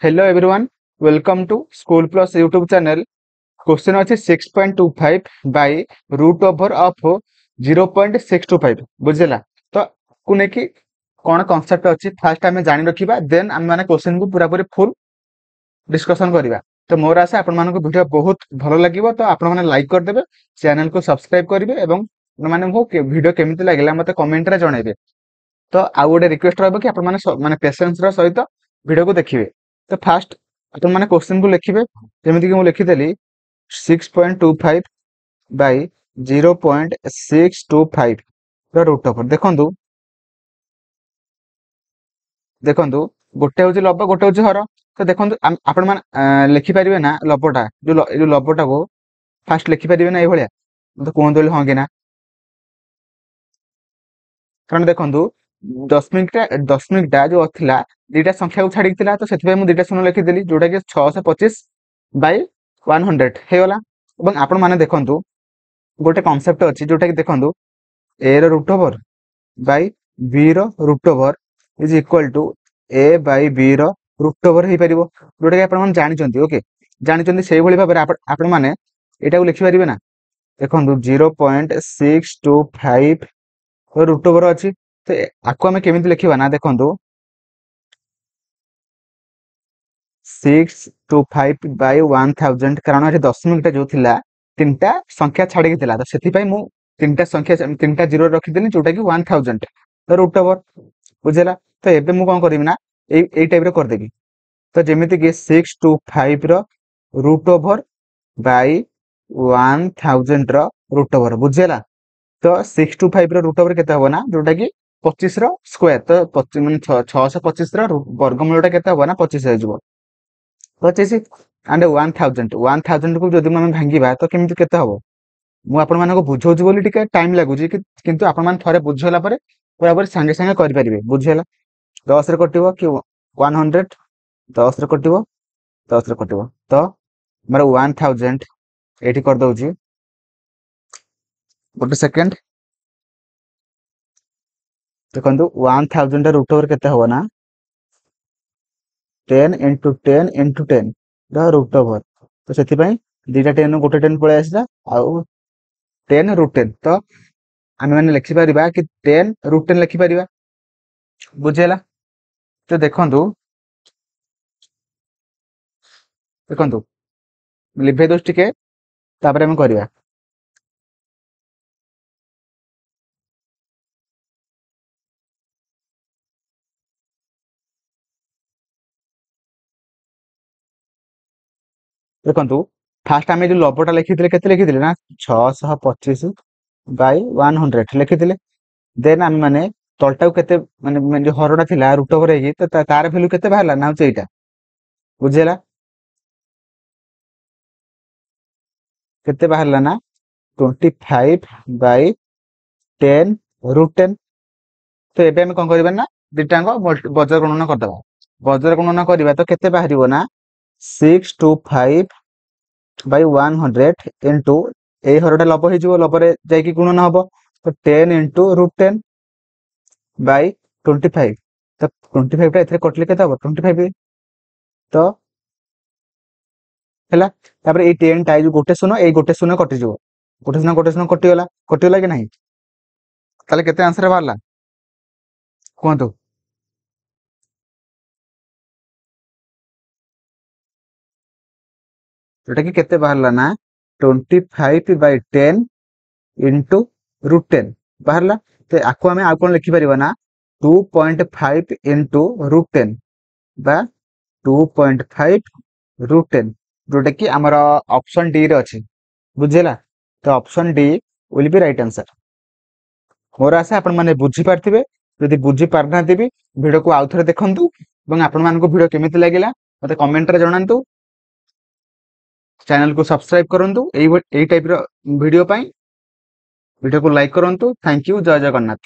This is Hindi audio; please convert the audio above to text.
Hello everyone, welcome to School Plus YouTube channel. Question ଅଛି 6.25 by root over of 0.625 ବୁଝିଲା ତ କୁ ନେକି କଣ କନସେପ୍ଟ ଅଛି ଫାଷ୍ଟ ଆମେ ଜାଣି ରଖିବା ଦେନ୍ ଆମେ ମାନେ क्वेश्चन को पूरा पूरी फुल डिस्कशन करिवा। तो मोर आशा आपण मानको वीडियो बहुत भलो लागिवो तो आपण माने लाइक कर देबे, चैनल को सब्सक्राइब करिवे एवं माने मो वीडियो केमिति लागिला मते कमेंट रे जणाइबे। तो आउ गोटे रिक्वेस्ट रहबो कि आपण माने पेशेंस रो सहित वीडियो को देखिबे। तो फास्ट आपण माने क्वेश्चन को लिखिबे जेमिति कि मु लिखि देली 6.25 बाय 0.625 रो रूट ओवर देखंतु देखंतु गोटे होची लब गोटे होची हर। तो देखंतु आपण माने लिखि परिबे ना लबटा जो लबटा को फास्ट लिखि परिबे ना ए भलिया तो कोन हां कि ना कारण देखंतु दशमिक टा जो थिला दीटा संख्या को छाड़ी थिला तो सेति मु दीटा शून्य लिखि देली जोटा कि 625 बाय 100 हे गला। एवं आपण माने देखंतु गोटे कांसेप्ट अछि जोटा कि देखंतु a रो रूट ओवर बाय b रो root over is equal to a by b रो रूट ओवर हे परिबो जोटा कि आपण माने जानि चंती। ओके जानि चंती सेही भली भाबरे आपण माने एटा को लिखि परिबे ना देखंतु 0.625 रूट ओवर अछि। तो आको हमें केमिति लिखिबा ना देखंतु 625 बाय 1000 कारण एठी दशमिक टा जो थिला तीनटा संख्या छाड़ी के थिला तो सेति पई मु तीनटा जीरो रखि देनी जोटा कि 1000 रूट ओवर बुझेला। तो एबे मु कोन करबी ना ए टाइप रे कर देबी। तो जेमिति कि 625 रो रूट ओवर बाय 1000 रो रूट ओवर बुझेला। तो 625 रो रूट ओवर केते हबो ना जोटा कि 25 रो स्क्वायर तो 25 माने 625 रो वर्गमूलटा केते हबो ना 25 हे जबो 25 एंड 1000 को जदि हम भांगिबा तो केमिति केते हबो मु आपण मानको बुझौछु बोली टिके टाइम लागुची किंतु आपण मान थरे बुझला परे पूरा पूरी संगे संगे करि परिबे बुझेला। 10 रे कटिबो कि 100 10 रे कटिबो 10 रे कटिबो तो हमर 1000 एठी कर दउची गोटे सेकंड देखंतु 1000 रूट ओवर केते हबो ना 10 into 10 into 10 the root over तो सेति पई दीटा 10 गोटे 10 पळे आसीला आउ 10 रूट 10 तो आमे माने लिखि परिबा कि 10 रूट 10 लिखि परिबा बुझेला। तो देखंतु देखंतु लिभे दोस टिके तापरे हम करिया देखंतु फास्ट आमे जो लबटा लिखिथिले केते लिखिथिले ना 625 बाय 100 लिखिथिले देन आमे माने तलटा केते माने जो हरडा थिला रूट ओवर हेगी तो तार वैल्यू केते बाहरला ना होचे एटा बुझेला केते बाहरला ना 25 बाय 10 रूट 10। तो एबे हम कोन करबा ना दिटांग बजर गणना कर दबा बजर गणना करबा तो केते बाहरिबो ना 625 बाय 100 इनटू ए हरडा लब हे जिवो लबरे जाई कि गुणन हबो तो 10 इनटू रूट 10 बाय 25 तो 25 टा एथरे कटले केते हबो 25 तो हैला तापर ए 10 टा जो गोटे शून्य कटि जिवो गोटे शून्य कटि गला कि नहीं ताले केते आंसर बाहरला कोंतु जोटा कि केते बाहरला ना 25 बाय 10 इनटू रूट 10 बाहरला। तो आको हमें आउ कोन लिखि परिबा ना 2.5 इनटू रूट 10 बा 2.5 रूट 10 जोटा कि हमरा ऑप्शन डी रे अछि बुझेला। तो option D will be right answer. मोर आशा आपण माने बुझी पारथिबे यदि बुझी पारनाथि भी वीडियो को आउ थरे देखंतु एवं आपण मानको वीडियो केमिति लागिला मते कमेंट रे जणांतु। चैनल को सब्सक्राइब करंतु एई टाइप रो वीडियो पई वीडियो को लाइक करंतु। थैंक यू जय जगन्नाथ।